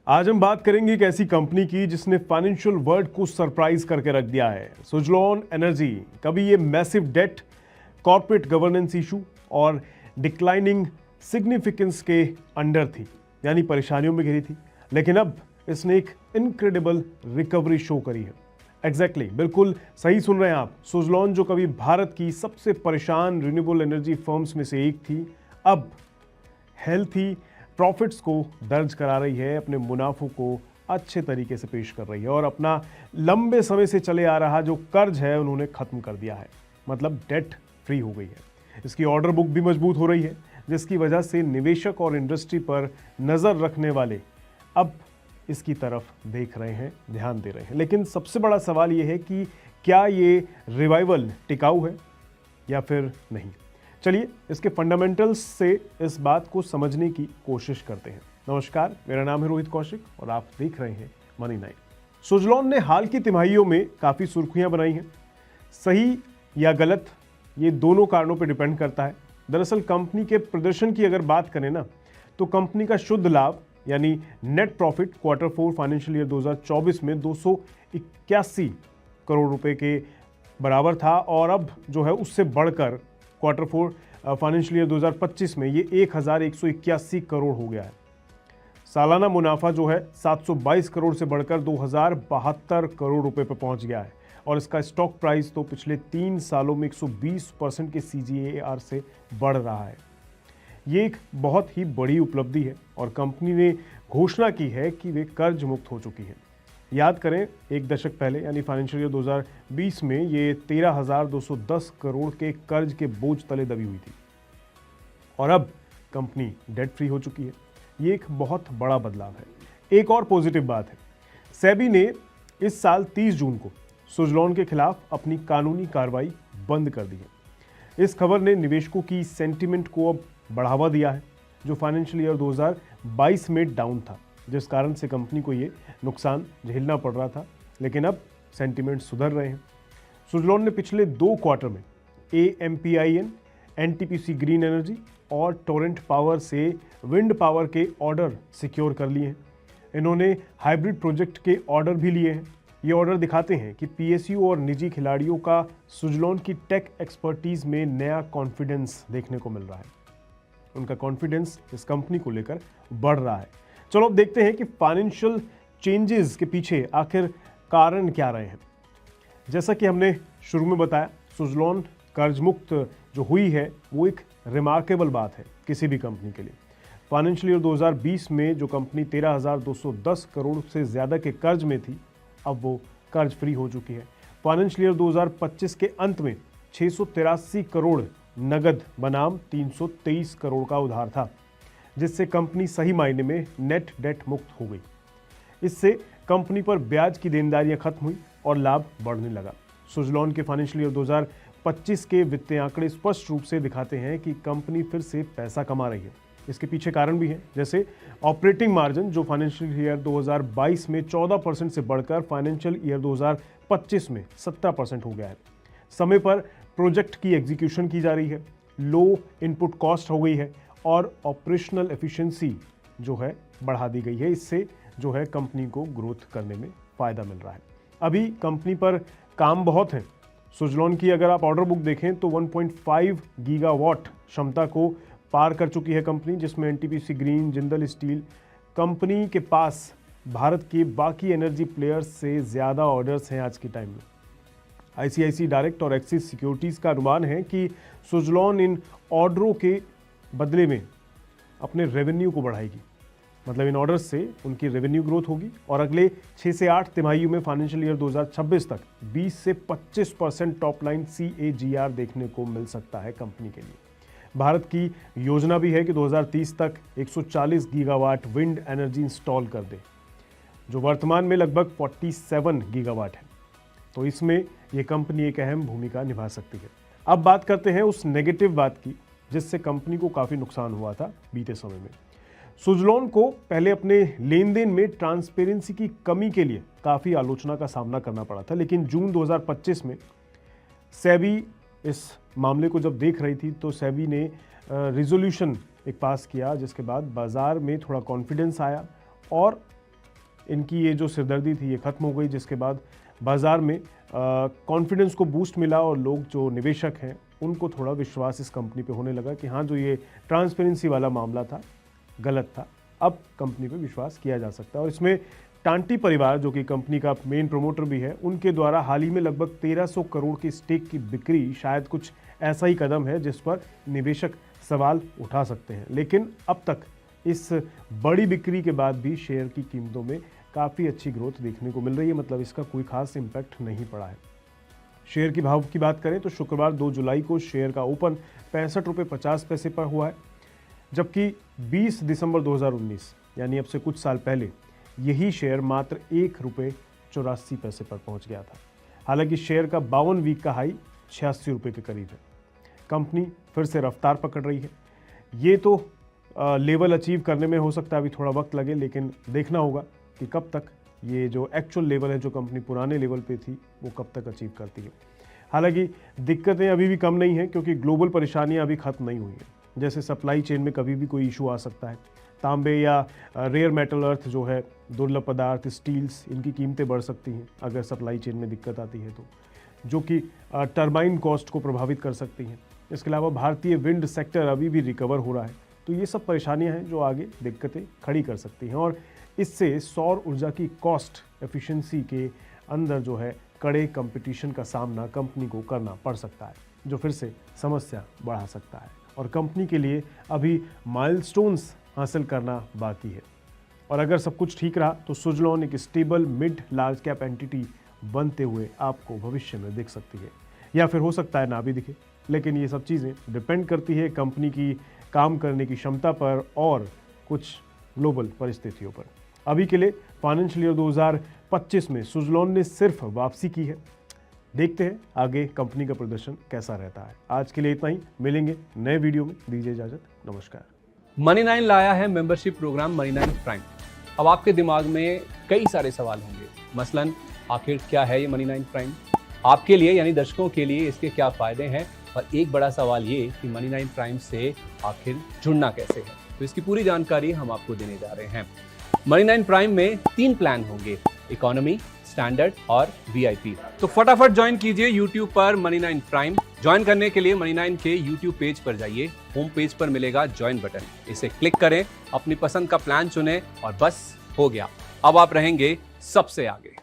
आज हम बात करेंगे एक ऐसी कंपनी की जिसने फाइनेंशियल वर्ल्ड को सरप्राइज करके रख दिया है। सुजलॉन एनर्जी। कभी ये massive debt, corporate governance issue और डिक्लाइनिंग सिग्निफिकेंस के अंडर थी, यानी परेशानियों में घिरी थी, लेकिन अब इसने एक इनक्रेडिबल रिकवरी शो करी है। एग्जैक्टली, बिल्कुल सही सुन रहे हैं आप। सुजलॉन जो कभी भारत की सबसे परेशान रिन्यूएबल एनर्जी फर्म्स में से एक थी, अब हेल्थी प्रॉफिट्स को दर्ज करा रही है, अपने मुनाफों को अच्छे तरीके से पेश कर रही है और अपना लंबे समय से चले आ रहा जो कर्ज है उन्होंने खत्म कर दिया है, मतलब डेट फ्री हो गई है। इसकी ऑर्डर बुक भी मजबूत हो रही है, जिसकी वजह से निवेशक और इंडस्ट्री पर नज़र रखने वाले अब इसकी तरफ देख रहे हैं, ध्यान दे रहे हैं। लेकिन सबसे बड़ा सवाल ये है कि क्या ये रिवाइवल टिकाऊ है या फिर नहीं। चलिए इसके फंडामेंटल्स से इस बात को समझने की कोशिश करते हैं। नमस्कार, मेरा नाम है रोहित कौशिक और आप देख रहे हैं मनी नाइन। सुजलॉन ने हाल की तिमाहियों में काफ़ी सुर्खियां बनाई हैं। सही या गलत, ये दोनों कारणों पर डिपेंड करता है। दरअसल कंपनी के प्रदर्शन की अगर बात करें ना, तो कंपनी का शुद्ध लाभ यानी net profit Q4 financial year 2024 में 281 करोड़ रुपए के बराबर था और अब जो है उससे बढ़कर Q4 फाइनेंशियल ईयर 2025 में ये 1181 करोड़ हो गया है। सालाना मुनाफा जो है 722 करोड़ से बढ़कर 2072 करोड़ रुपए पर पहुंच गया है और इसका स्टॉक प्राइस तो पिछले 3 सालों में 120% के CAGR से बढ़ रहा है। ये एक बहुत ही बड़ी उपलब्धि है और कंपनी ने घोषणा की है कि वे कर्ज मुक्त हो चुकी है। याद करें, एक दशक पहले यानी फाइनेंशियल ईयर 2020 में ये 13,210 करोड़ के कर्ज के बोझ तले दबी हुई थी और अब कंपनी डेट फ्री हो चुकी है। ये एक बहुत बड़ा बदलाव है। एक और पॉजिटिव बात है, सेबी ने इस साल 30 जून को सुजलॉन के खिलाफ अपनी कानूनी कार्रवाई बंद कर दी है। इस खबर ने निवेशकों की सेंटिमेंट को अब बढ़ावा दिया है, जो फाइनेंशियल ईयर 2022 में डाउन था, जिस कारण से कंपनी को ये नुकसान झेलना पड़ रहा था। लेकिन अब सेंटिमेंट सुधर रहे हैं। सुजलॉन ने पिछले 2 क्वार्टर में AMPIN, NTPC ग्रीन एनर्जी और टोरेंट पावर से विंड पावर के ऑर्डर सिक्योर कर लिए हैं। इन्होंने हाइब्रिड प्रोजेक्ट के ऑर्डर भी लिए हैं। ये ऑर्डर दिखाते हैं कि PSU और निजी खिलाड़ियों का सुजलॉन की टेक एक्सपर्टीज में नया कॉन्फिडेंस देखने को मिल रहा है। उनका कॉन्फिडेंस इस कंपनी को लेकर बढ़ रहा है। चलो अब देखते हैं कि फाइनेंशियल चेंजेस के पीछे आखिर कारण क्या रहे हैं। जैसा कि हमने शुरू में बताया, सुजलॉन कर्ज मुक्त जो हुई है वो एक रिमार्केबल बात है किसी भी कंपनी के लिए। फाइनेंशियल ईयर 2020 में जो कंपनी 13,210 करोड़ से ज़्यादा के कर्ज में थी, अब वो कर्ज फ्री हो चुकी है। फाइनेंशियल ईयर 2025 के अंत में 683 करोड़ नगद बनाम 323 करोड़ का उधार था, जिससे कंपनी सही मायने में नेट डेट मुक्त हो गई। इससे कंपनी पर ब्याज की देनदारियां खत्म हुई और लाभ बढ़ने लगा। सुजलॉन के फाइनेंशियल ईयर 2025 के वित्तीय आंकड़े स्पष्ट रूप से दिखाते हैं कि कंपनी फिर से पैसा कमा रही है। इसके पीछे कारण भी हैं, जैसे ऑपरेटिंग मार्जिन जो फाइनेंशियल ईयर 2022 में 14% से बढ़कर फाइनेंशियल ईयर 2025 में 17% हो गया है। समय पर प्रोजेक्ट की एग्जीक्यूशन की जा रही है, लो इनपुट कॉस्ट हो गई है और ऑपरेशनल एफिशिएंसी जो है बढ़ा दी गई है। इससे जो है कंपनी को ग्रोथ करने में फ़ायदा मिल रहा है। अभी कंपनी पर काम बहुत है। सुजलॉन की अगर आप ऑर्डर बुक देखें तो 1.5 गीगावाट क्षमता को पार कर चुकी है कंपनी, जिसमें NTPC green, Jindal steel. Company के पास भारत के बाकी एनर्जी प्लेयर्स से ज़्यादा ऑर्डर्स हैं आज के टाइम में। ICICI डायरेक्ट और एक्सिस सिक्योरिटीज़ का अनुमान है कि सुजलॉन इन ऑर्डरों के बदले में अपने रेवेन्यू को बढ़ाएगी, मतलब इन ऑर्डर्स से उनकी रेवेन्यू ग्रोथ होगी और अगले 6 से 8 तिमाहियों में फाइनेंशियल ईयर 2026 तक 20 से 25% टॉप लाइन CAGR देखने को मिल सकता है कंपनी के लिए। भारत की योजना भी है कि 2030 तक 140 गीगावाट विंड एनर्जी इंस्टॉल कर दे, जो वर्तमान में लगभग 47 गीगावाट है। तो इसमें ये कंपनी एक अहम भूमिका निभा सकती है। अब बात करते हैं उस नेगेटिव बात की जिससे कंपनी को काफ़ी नुकसान हुआ था बीते समय में। सुजलॉन को पहले अपने लेन देन में ट्रांसपेरेंसी की कमी के लिए काफ़ी आलोचना का सामना करना पड़ा था, लेकिन जून 2025 में सेबी इस मामले को जब देख रही थी तो सेबी ने रिजोल्यूशन एक पास किया, जिसके बाद बाज़ार में थोड़ा कॉन्फिडेंस आया और इनकी ये जो सिरदर्दी थी ये ख़त्म हो गई, जिसके बाद बाज़ार में कॉन्फिडेंस को बूस्ट मिला और लोग जो निवेशक हैं उनको थोड़ा विश्वास इस कंपनी पे होने लगा कि हाँ, जो ये ट्रांसपेरेंसी वाला मामला था गलत था, अब कंपनी पे विश्वास किया जा सकता है। और इसमें टांटी परिवार जो कि कंपनी का मेन प्रमोटर भी है, उनके द्वारा हाल ही में लगभग 1300 करोड़ की स्टेक की बिक्री शायद कुछ ऐसा ही कदम है जिस पर निवेशक सवाल उठा सकते हैं। लेकिन अब तक इस बड़ी बिक्री के बाद भी शेयर की कीमतों में काफ़ी अच्छी ग्रोथ देखने को मिल रही है, मतलब इसका कोई खास इम्पैक्ट नहीं पड़ा है। शेयर की भाव की बात करें तो शुक्रवार 2 जुलाई को शेयर का ओपन 65 रुपये पर हुआ है, जबकि 20 दिसंबर 2019 यानी अब से कुछ साल पहले यही शेयर मात्र 1 रुपये पर पहुंच गया था। हालांकि शेयर का 52 वीक का हाई 86 रुपये के करीब है। कंपनी फिर से रफ्तार पकड़ रही है। ये तो लेवल अचीव करने में हो सकता है अभी थोड़ा वक्त लगे, लेकिन देखना होगा कि कब तक ये जो एक्चुअल लेवल है जो कंपनी पुराने लेवल पे थी वो कब तक अचीव करती है। हालांकि दिक्कतें अभी भी कम नहीं हैं, क्योंकि ग्लोबल परेशानियां अभी खत्म नहीं हुई हैं। जैसे सप्लाई चेन में कभी भी कोई इशू आ सकता है, तांबे या रेयर मेटल अर्थ जो है, दुर्लभ पदार्थ, स्टील्स, इनकी कीमतें बढ़ सकती हैं अगर सप्लाई चेन में दिक्कत आती है तो, जो कि टरबाइन कॉस्ट को प्रभावित कर सकती हैं। इसके अलावा भारतीय विंड सेक्टर अभी भी रिकवर हो रहा है, तो ये सब परेशानियां हैं जो आगे दिक्कतें खड़ी कर सकती हैं। और इससे सौर ऊर्जा की कॉस्ट एफिशिएंसी के अंदर जो है कड़े कंपटीशन का सामना कंपनी को करना पड़ सकता है, जो फिर से समस्या बढ़ा सकता है। और कंपनी के लिए अभी माइलस्टोन्स हासिल करना बाकी है। और अगर सब कुछ ठीक रहा तो सुजलॉन एक stable mid large cap entity बनते हुए आपको भविष्य में दिख सकती है, या फिर हो सकता है ना भी दिखे। लेकिन ये सब चीज़ें डिपेंड करती है कंपनी की काम करने की क्षमता पर और कुछ ग्लोबल परिस्थितियों पर। अभी के लिए फाइनेंशियल ईयर 2025 में सुजलॉन ने सिर्फ वापसी की है। देखते हैं आगे कंपनी का प्रदर्शन कैसा रहता है। आज के लिए इतना ही, मिलेंगे नए वीडियो में, दीजिए इजाजत, नमस्कार। मनी9 लाया है मेंबरशिप प्रोग्राम मनी9 प्राइम। अब आपके दिमाग में कई सारे सवाल होंगे, मसलन आखिर क्या है ये मनी9 प्राइम, आपके लिए यानी दर्शकों के लिए इसके क्या फायदे हैं, और एक बड़ा सवाल ये कि मनी9 प्राइम से आखिर जुड़ना कैसे है। तो इसकी पूरी जानकारी हम आपको देने जा रहे हैं। मनी9 प्राइम में 3 प्लान होंगे, इकोनॉमी, स्टैंडर्ड और वीआईपी। तो फटाफट ज्वाइन कीजिए YouTube पर मनी9 प्राइम। ज्वाइन करने के लिए मनी9 के YouTube पेज पर जाइए, होम पेज पर मिलेगा ज्वाइन बटन, इसे क्लिक करें, अपनी पसंद का प्लान चुनें और बस हो गया, अब आप रहेंगे सबसे आगे।